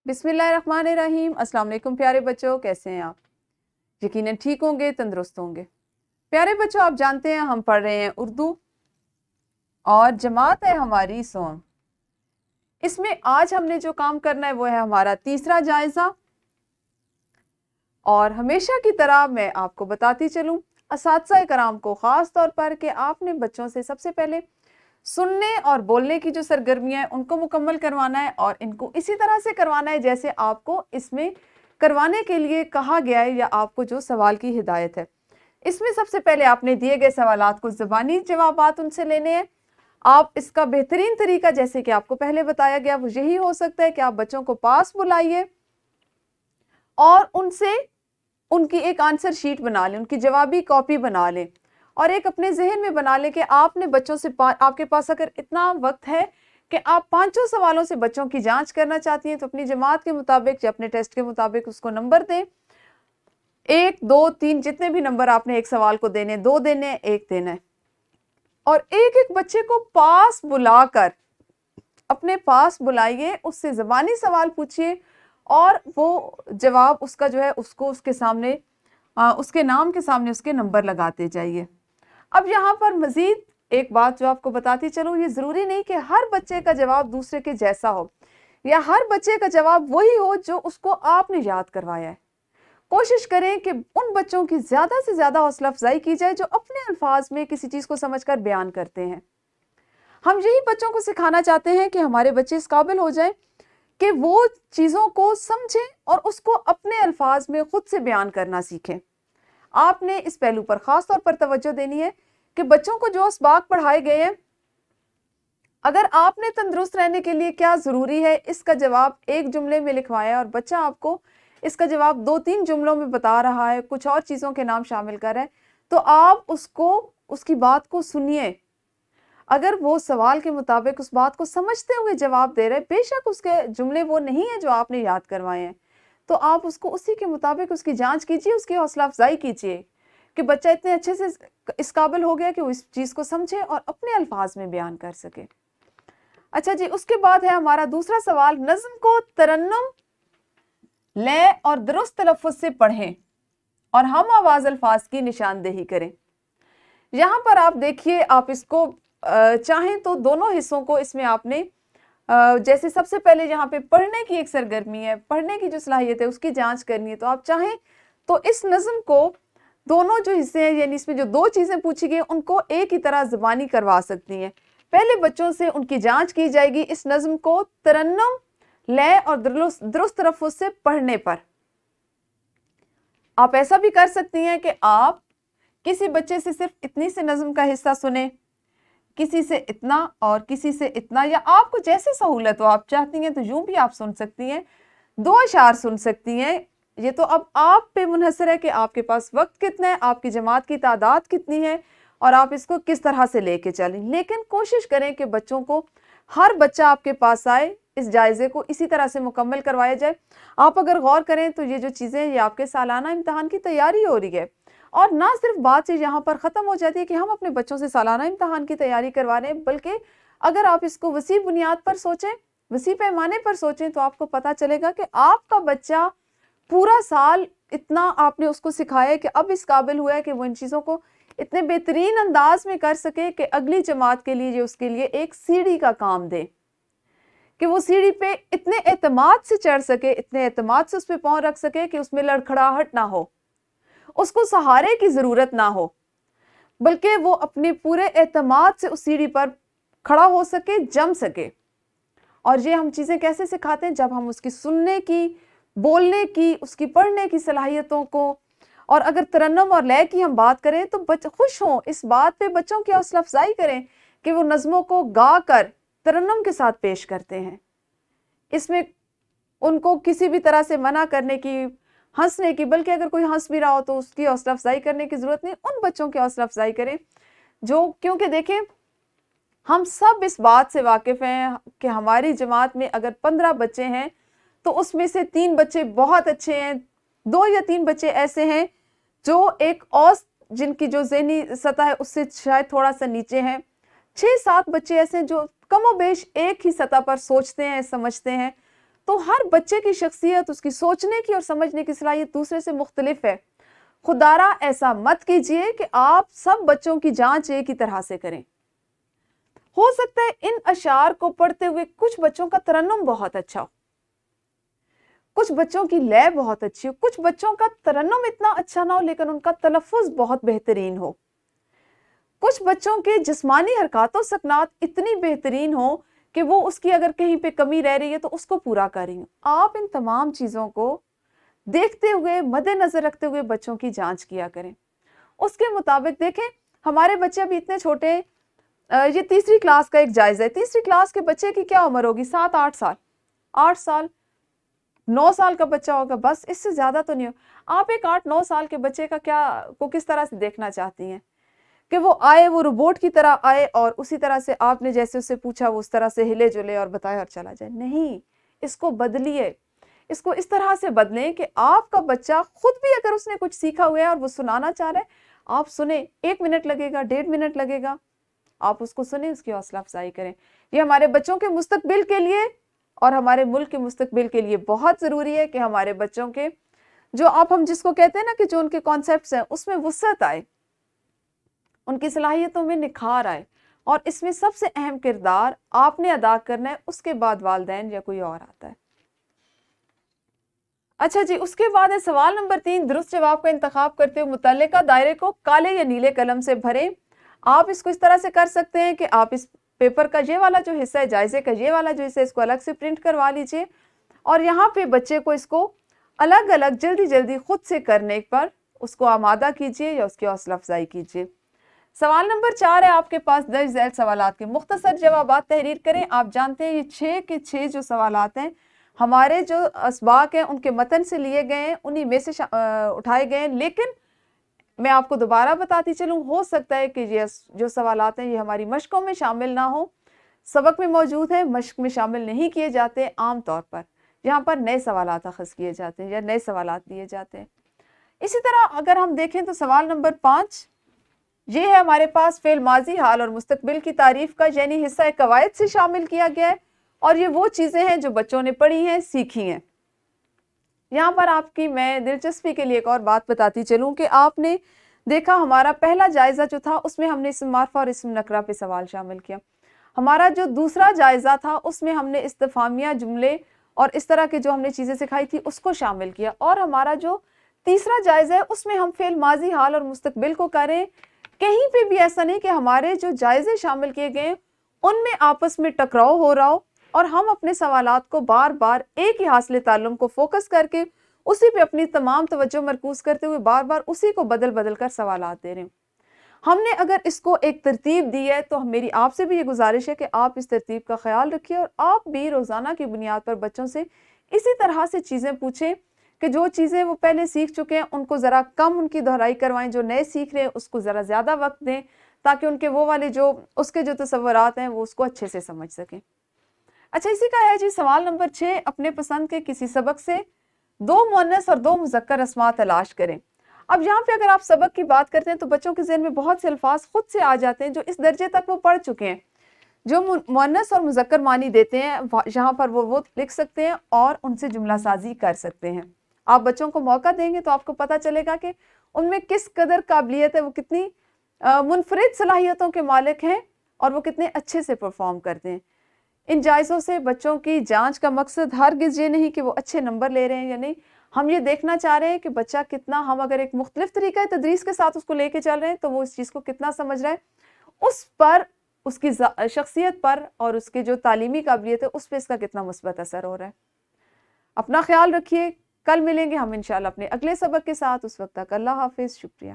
बिस्मिल्लाहिर्रहमानिर्रहीम। अस्सलाम वालेकुम प्यारे बच्चों, कैसे हैं आप? यकीनन ठीक होंगे, तंदुरुस्त होंगे। प्यारे बच्चों, आप जानते हैं हम पढ़ रहे हैं उर्दू और जमात है हमारी सोम। इसमें आज हमने जो काम करना है वो है हमारा तीसरा जायजा। और हमेशा की तरह मैं आपको बताती चलूं असातिज़ा कराम को ख़ास तौर पर कि आपने बच्चों से सबसे पहले सुनने और बोलने की जो सरगर्मियाँ हैं उनको मुकम्मल करवाना है और इनको इसी तरह से करवाना है जैसे आपको इसमें करवाने के लिए कहा गया है या आपको जो सवाल की हिदायत है। इसमें सबसे पहले आपने दिए गए सवालात को ज़बानी जवाबात उनसे लेने हैं। आप इसका बेहतरीन तरीका जैसे कि आपको पहले बताया गया वो यही हो सकता है कि आप बच्चों को पास बुलाइए और उनसे उनकी एक आंसर शीट बना लें, उनकी जवाबी कॉपी बना लें और एक अपने जहन में बना लें कि आपने बच्चों से आपके पास अगर इतना वक्त है कि आप 5 सवालों से बच्चों की जांच करना चाहती हैं तो अपनी जमात के मुताबिक या अपने टेस्ट के मुताबिक उसको नंबर दें। 1, 2, 3 जितने भी नंबर आपने एक सवाल को देने, 2 देने, 1 देना है। और एक एक बच्चे को पास बुलाकर अपने पास बुलाइए, उससे ज़बानी सवाल पूछिए और वो जवाब उसका जो है उसको उसके सामने उसके नाम के सामने उसके नंबर लगाते जाइए। अब यहाँ पर मजीद एक बात जो आपको बताती चलूँ, ये ज़रूरी नहीं कि हर बच्चे का जवाब दूसरे के जैसा हो या हर बच्चे का जवाब वही हो जो उसको आपने याद करवाया है। कोशिश करें कि उन बच्चों की ज़्यादा से ज़्यादा हौसला अफजाई की जाए जो अपने अल्फाज में किसी चीज़ को समझकर बयान करते हैं। हम यही बच्चों को सिखाना चाहते हैं कि हमारे बच्चे इस काबिल हो जाएं कि वो चीज़ों को समझें और उसको अपने अल्फाज में खुद से बयान करना सीखें। आपने इस पहलू पर ख़ास तौर पर तवज्जो देनी है कि बच्चों को जो असबाक पढ़ाए गए हैं, अगर आपने तंदुरुस्त रहने के लिए क्या ज़रूरी है इसका जवाब एक जुमले में लिखवाया और बच्चा आपको इसका जवाब 2-3 जुमलों में बता रहा है, कुछ और चीज़ों के नाम शामिल कर रहा है, तो आप उसको उसकी बात को सुनिए। अगर वो सवाल के मुताबिक उस बात को समझते हुए जवाब दे रहे, बेशक उसके जुमले वो नहीं है जो आपने याद करवाए हैं, तो आप उसको उसी के मुताबिक उसकी जांच कीजिए, उसकी हौसला अफजाई कीजिए कि बच्चा इतने अच्छे से इस काबिल हो गया कि वो इस चीज़ को समझे और अपने अल्फाज में बयान कर सके। अच्छा जी, उसके बाद है हमारा दूसरा सवाल, नज़्म को तरन्नुम, लय और दुरुस्त तलफ़्फ़ुज़ से पढ़ें और हम आवाज़ अल्फाज की निशानदेही करें। यहाँ पर आप देखिए, आप इसको चाहें तो दोनों हिस्सों को इसमें आपने जैसे सबसे पहले यहाँ पे पढ़ने की एक सरगर्मी है, पढ़ने की जो सलाहियत है उसकी जांच करनी है, तो आप चाहें तो इस नज़्म को दोनों जो हिस्से हैं यानी इसमें जो 2 चीज़ें पूछी गई उनको एक ही तरह ज़बानी करवा सकती हैं। पहले बच्चों से उनकी जांच की जाएगी इस नज़्म को तरन्नुम, लय और दुरुस्त तलफ़्फ़ुज़ से पढ़ने पर। आप ऐसा भी कर सकती हैं कि आप किसी बच्चे से सिर्फ इतनी से नज़्म का हिस्सा सुने, किसी से इतना और किसी से इतना, या आपको जैसे सहूलत हो आप चाहती हैं तो यूं भी आप सुन सकती हैं, 2 अशार सुन सकती हैं। ये तो अब आप पे मुनहसर है कि आपके पास वक्त कितना है, आपकी जमात की तादाद कितनी है और आप इसको किस तरह से लेके चलें। लेकिन कोशिश करें कि बच्चों को हर बच्चा आपके पास आए, इस जायज़े को इसी तरह से मुकम्मल करवाया जाए। आप अगर गौर करें तो ये जो चीज़ें ये आपके सालाना इम्तिहान की तैयारी हो रही है और ना सिर्फ बात से यहाँ पर ख़त्म हो जाती है कि हम अपने बच्चों से सालाना इम्तिहान की तैयारी करवा रहे हैं, बल्कि अगर आप इसको वसी बुनियाद पर सोचें, वसी पैमाने पर सोचें तो आपको पता चलेगा कि आपका बच्चा पूरा साल इतना आपने उसको सिखाया है कि अब इस काबिल हुआ है कि वो इन चीज़ों को इतने बेहतरीन अंदाज में कर सके कि अगली जमात के लिए ये उसके लिए एक सीढ़ी का काम दे, कि वो सीढ़ी पे इतने एतमाद से चढ़ सके, इतने एतमाद से उस पर पाँव रख सके कि उसमें लड़खड़ाहट ना हो, उसको सहारे की ज़रूरत ना हो, बल्कि वो अपने पूरे एतमाद से उस सीढ़ी पर खड़ा हो सके, जम सके। और ये हम चीज़ें कैसे सिखाते हैं? जब हम उसकी सुनने की, बोलने की, उसकी पढ़ने की सलाहियतों को, और अगर तरन्नुम और लय की हम बात करें तो बच्चे खुश हों इस बात पे, बच्चों की हौसला अफजाई करें कि वो नज़्मों को गा कर तरन्नुम के साथ पेश करते हैं। इसमें उनको किसी भी तरह से मना करने की, हंसने की, बल्कि अगर कोई हंस भी रहा हो तो उसकी हौसला अफजाई करने की ज़रूरत नहीं, उन बच्चों की हौसला अफजाई करें जो, क्योंकि देखें हम सब इस बात से वाकिफ़ हैं कि हमारी जमात में अगर 15 बच्चे हैं तो उसमें से 3 बच्चे बहुत अच्छे हैं, 2 या 3 बच्चे ऐसे हैं जो एक और जिनकी जो ज़हनी सतह है उससे शायद थोड़ा सा नीचे हैं, 6-7 बच्चे ऐसे हैं जो कमोबेश एक ही सतह पर सोचते हैं, समझते हैं। تو ہر بچے کی شخصیت، اس کی سوچنے کی اور سمجھنے کی صلاحیت دوسرے سے مختلف ہے۔ خدارا ایسا مت کیجئے کہ آپ سب بچوں کی جانچ ایک ہی طرح سے کریں۔ ہو سکتا ہے ان اشعار کو پڑھتے ہوئے کچھ بچوں کا ترنم بہت اچھا ہو، کچھ بچوں کی لے بہت اچھی ہو، کچھ بچوں کا ترنم اتنا اچھا نہ ہو لیکن ان کا تلفظ بہت بہترین ہو، کچھ بچوں کے جسمانی حرکات و سکنات اتنی بہترین ہو کہ وہ اس کی اگر کہیں پہ کمی رہ رہی ہے تو اس کو پورا کر رہی ہوں۔ آپ ان تمام چیزوں کو دیکھتے ہوئے، مد نظر رکھتے ہوئے بچوں کی جانچ کیا کریں۔ اس کے مطابق دیکھیں، ہمارے بچے ابھی اتنے چھوٹے، یہ تیسری کلاس کا ایک جائزہ ہے۔ تیسری کلاس کے بچے کی کیا عمر ہوگی؟ 7-8 سال، 8 سال، 9 سال کا بچہ ہوگا، بس اس سے زیادہ تو نہیں ہو۔ آپ ایک 8-9 سال کے بچے کا کو کس طرح سے دیکھنا چاہتی ہیں کہ وہ آئے، وہ روبوٹ کی طرح آئے اور اسی طرح سے آپ نے جیسے اس سے پوچھا وہ اس طرح سے ہلے جلے اور بتائے اور چلا جائے؟ نہیں، اس کو بدلیے، اس کو اس طرح سے بدلیں کہ آپ کا بچہ خود بھی اگر اس نے کچھ سیکھا ہوا ہے اور وہ سنانا چاہ رہا ہے، آپ سنیں، 1 منٹ لگے گا، 1.5 منٹ لگے گا، آپ اس کو سنیں، اس کی حوصلہ افزائی کریں۔ یہ ہمارے بچوں کے مستقبل کے لیے اور ہمارے ملک کے مستقبل کے لیے بہت ضروری ہے کہ ہمارے بچوں کے جو ہم جس کو کہتے ہیں نا کہ جو ان کے کانسیپٹس ہیں اس میں وسعت آئے، ان کی صلاحیتوں میں نکھار آئے، اور اس میں سب سے اہم کردار آپ نے ادا کرنا ہے، اس کے بعد والدین یا کوئی اور آتا ہے۔ اچھا جی، اس کے بعد ہے سوال نمبر 3، درست جواب کا انتخاب کرتے ہوئے متعلقہ دائرے کو کالے یا نیلے قلم سے بھریں۔ آپ اس کو اس طرح سے کر سکتے ہیں کہ آپ اس پیپر کا یہ والا جو حصہ ہے، جائزے کا یہ والا جو حصہ ہے، اس کو الگ سے پرنٹ کروا لیجئے اور یہاں پہ بچے کو اس کو الگ الگ جلدی جلدی خود سے کرنے پر اس کو آمادہ کیجئے یا اس کی حوصلہ افزائی کیجئے۔ سوال نمبر 4 ہے آپ کے پاس، درج ذیل سوالات کے مختصر جوابات تحریر کریں۔ آپ جانتے ہیں یہ 6 کے 6 جو سوالات ہیں ہمارے جو اسباق ہیں ان کے متن سے لیے گئے ہیں، انہی میں سے اٹھائے گئے ہیں، لیکن میں آپ کو دوبارہ بتاتی چلوں، ہو سکتا ہے کہ یہ جو سوالات ہیں یہ ہماری مشقوں میں شامل نہ ہوں، سبق میں موجود ہیں، مشق میں شامل نہیں کیے جاتے عام طور پر، یہاں پر نئے سوالات اخذ کیے جاتے ہیں یا نئے سوالات دیے جاتے ہیں۔ اسی طرح اگر ہم دیکھیں تو سوال نمبر 5 یہ ہے ہمارے پاس، فعل ماضی حال اور مستقبل کی تعریف کا یعنی حصہ قواعد سے شامل کیا گیا ہے، اور یہ وہ چیزیں ہیں جو بچوں نے پڑھی ہیں، سیکھی ہیں۔ یہاں پر آپ کی میں دلچسپی کے لیے ایک اور بات بتاتی چلوں کہ آپ نے دیکھا ہمارا پہلا جائزہ جو تھا اس میں ہم نے اسم معرفہ اور اسم نکرہ پہ سوال شامل کیا، ہمارا جو دوسرا جائزہ تھا اس میں ہم نے استفہامیہ جملے اور اس طرح کے جو ہم نے چیزیں سکھائی تھی اس کو شامل کیا، اور ہمارا جو تیسرا جائزہ ہے اس میں ہم فعل ماضی حال اور مستقبل کو کریں۔ کہیں پہ بھی ایسا نہیں کہ ہمارے جو جائزے شامل کیے گئے ان میں آپس میں ٹکراؤ ہو رہا ہو اور ہم اپنے سوالات کو بار بار ایک ہی حاصل تعلم کو فوکس کر کے اسی پہ اپنی تمام توجہ مرکوز کرتے ہوئے بار بار اسی کو بدل بدل کر سوالات دے رہے ہیں۔ ہم نے اگر اس کو ایک ترتیب دی ہے تو میری آپ سے بھی یہ گزارش ہے کہ آپ اس ترتیب کا خیال رکھیے اور آپ بھی روزانہ کی بنیاد پر بچوں سے اسی طرح سے چیزیں پوچھیں کہ جو چیزیں وہ پہلے سیکھ چکے ہیں ان کو ذرا کم ان کی دہرائی کروائیں، جو نئے سیکھ رہے ہیں اس کو ذرا زیادہ وقت دیں تاکہ ان کے وہ والے جو اس کے جو تصورات ہیں وہ اس کو اچھے سے سمجھ سکیں۔ اچھا، اسی کا ہے جی سوال نمبر 6، اپنے پسند کے کسی سبق سے 2 مؤنث اور 2 مذکر اسماء تلاش کریں۔ اب یہاں پہ اگر آپ سبق کی بات کرتے ہیں تو بچوں کے ذہن میں بہت سے الفاظ خود سے آ جاتے ہیں جو اس درجے تک وہ پڑھ چکے ہیں، جو مؤنث اور مذکر معنی دیتے ہیں یہاں پر وہ لکھ سکتے ہیں اور ان سے جملہ سازی کر سکتے ہیں۔ آپ بچوں کو موقع دیں گے تو آپ کو پتہ چلے گا کہ ان میں کس قدر قابلیت ہے، وہ کتنی منفرد صلاحیتوں کے مالک ہیں اور وہ کتنے اچھے سے پرفارم کرتے ہیں۔ ان جائزوں سے بچوں کی جانچ کا مقصد ہرگز یہ نہیں کہ وہ اچھے نمبر لے رہے ہیں یا نہیں، ہم یہ دیکھنا چاہ رہے ہیں کہ بچہ کتنا، ہم اگر ایک مختلف طریقہ تدریس کے ساتھ اس کو لے کے چل رہے ہیں تو وہ اس چیز کو کتنا سمجھ رہا ہے، اس پر، اس کی شخصیت پر اور اس کے جو تعلیمی قابلیت ہے اس پہ اس کا کتنا مثبت اثر ہو رہا ہے۔ اپنا خیال رکھیے، کل ملیں گے ہم انشاءاللہ اپنے اگلے سبق کے ساتھ، اس وقت تک اللہ حافظ، شکریہ۔